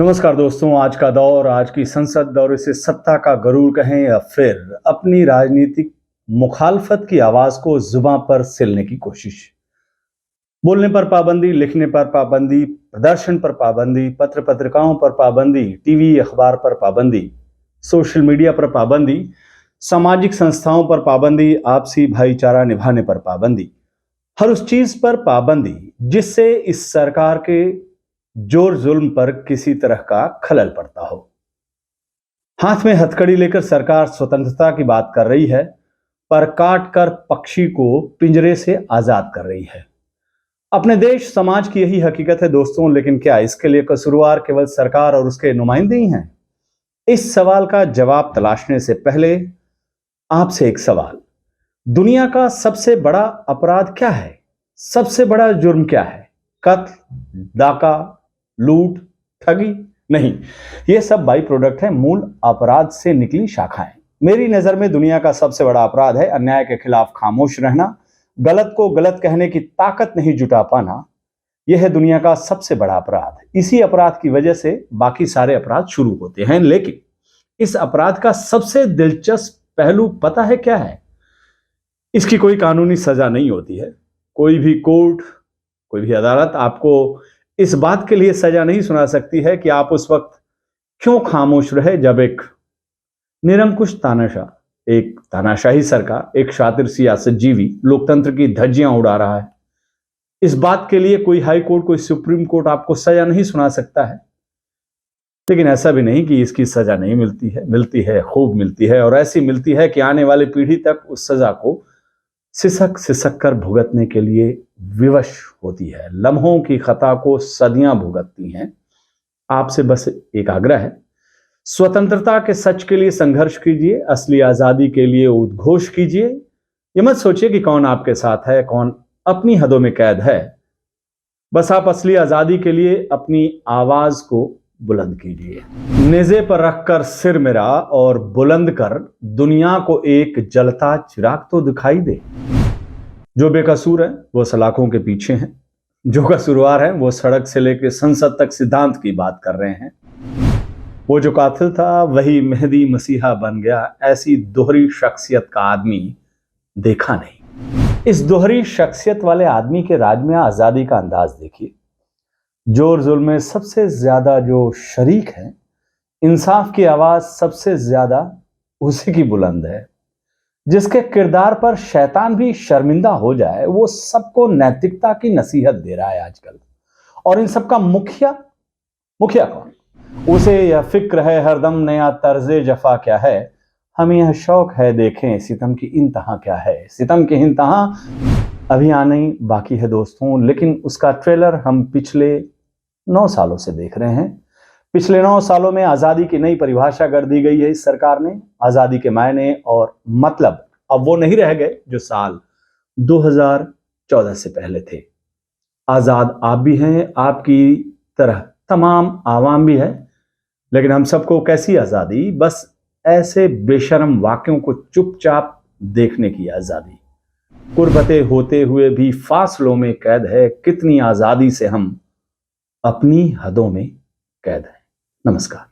नमस्कार दोस्तों, आज का दौर, आज की संसद और इसे सत्ता का गरूर कहें या फिर अपनी राजनीतिक मुखालफत की आवाज को जुबां पर सिलने की कोशिश। बोलने पर पाबंदी, लिखने पर पाबंदी, प्रदर्शन पर पाबंदी, पत्र पत्रिकाओं पर पाबंदी, टीवी अखबार पर पाबंदी, सोशल मीडिया पर पाबंदी, सामाजिक संस्थाओं पर पाबंदी, आपसी भाईचारा निभाने पर पाबंदी, हर उस चीज पर पाबंदी जिससे इस सरकार के जोर जुल्म पर किसी तरह का खलल पड़ता हो। हाथ में हथकड़ी लेकर सरकार स्वतंत्रता की बात कर रही है, पर काट कर पक्षी को पिंजरे से आजाद कर रही है। अपने देश समाज की यही हकीकत है दोस्तों, लेकिन क्या इसके लिए कसूरवार केवल सरकार और उसके नुमाइंदे ही हैं? इस सवाल का जवाब तलाशने से पहले आपसे एक सवाल। दुनिया का सबसे बड़ा अपराध क्या है? सबसे बड़ा जुर्म क्या है? कत्ल, डाका, लूट, ठगी? नहीं, ये सब बाई प्रोडक्ट है, मूल अपराध से निकली शाखाएं। मेरी नजर में दुनिया का सबसे बड़ा अपराध है अन्याय के खिलाफ खामोश रहना, गलत को गलत कहने की ताकत नहीं जुटा पाना। यह है दुनिया का सबसे बड़ा अपराध। इसी अपराध की वजह से बाकी सारे अपराध शुरू होते हैं। लेकिन इस अपराध का सबसे दिलचस्प पहलू पता है क्या है? इसकी कोई कानूनी सजा नहीं होती है। कोई भी कोर्ट, कोई भी अदालत आपको इस बात के लिए सजा नहीं सुना सकती है कि आप उस वक्त क्यों खामोश रहे जब एक निरंकुश तानाशाह, एक तानाशाही सरकार, एक शातिर सियासतजीवी लोकतंत्र की धज्जियां उड़ा रहा है। इस बात के लिए कोई हाई कोर्ट, कोई सुप्रीम कोर्ट आपको सजा नहीं सुना सकता है। लेकिन ऐसा भी नहीं कि इसकी सजा नहीं मिलती है, मिलती है, खूब मिलती है, और ऐसी मिलती है कि आने वाली पीढ़ी तक उस सजा को सिसक सिसक कर भुगतने के लिए विवश होती है। लम्हों की खता को सदियां भुगतती हैं। आपसे बस एक आग्रह है, स्वतंत्रता के सच के लिए संघर्ष कीजिए, असली आजादी के लिए उद्घोष कीजिए। ये मत सोचिए कि कौन आपके साथ है, कौन अपनी हदों में कैद है। बस आप असली आजादी के लिए अपनी आवाज को बुलंद कीजिए। नेज़े पर रखकर सिर मेरा और बुलंद कर दुनिया को एक जलता चिराग तो दिखाई दे। जो बेकसूर है वो सलाखों के पीछे हैं, जो कसूरवार है वो सड़क से लेकर संसद तक सिद्धांत की बात कर रहे हैं। वो जो कातिल था वही मेहदी मसीहा बन गया। ऐसी दोहरी शख्सियत का आदमी देखा नहीं। इस दोहरी शख्सियत वाले आदमी के राज में आजादी का अंदाज देखिए। जोर जुल्म में सबसे ज्यादा जो शरीक है, इंसाफ की आवाज सबसे ज्यादा उसी की बुलंद है। जिसके किरदार पर शैतान भी शर्मिंदा हो जाए, वो सबको नैतिकता की नसीहत दे रहा है आजकल। और इन सबका मुखिया कौन? उसे यह फिक्र है हरदम नया तर्जे जफा क्या है। हमें यह शौक है देखें सितम की इंतहा क्या है। सितम की इंतहा अभी आने बाकी है दोस्तों, लेकिन उसका ट्रेलर हम पिछले 9 सालों से देख रहे हैं। पिछले 9 सालों में आजादी की नई परिभाषा कर दी गई है इस सरकार ने। आजादी के मायने और मतलब अब वो नहीं रह गए जो साल 2014 से पहले थे। आजाद आप भी हैं, आपकी तरह तमाम आवाम भी है। लेकिन हम सबको कैसी आजादी? बस ऐसे बेशर्म वाक्यों को चुपचाप देखने की आजादी। कुर्बते होते हुए भी फासलों में कैद है। कितनी आजादी से हम अपनी हदों में कैद हैं। नमस्कार।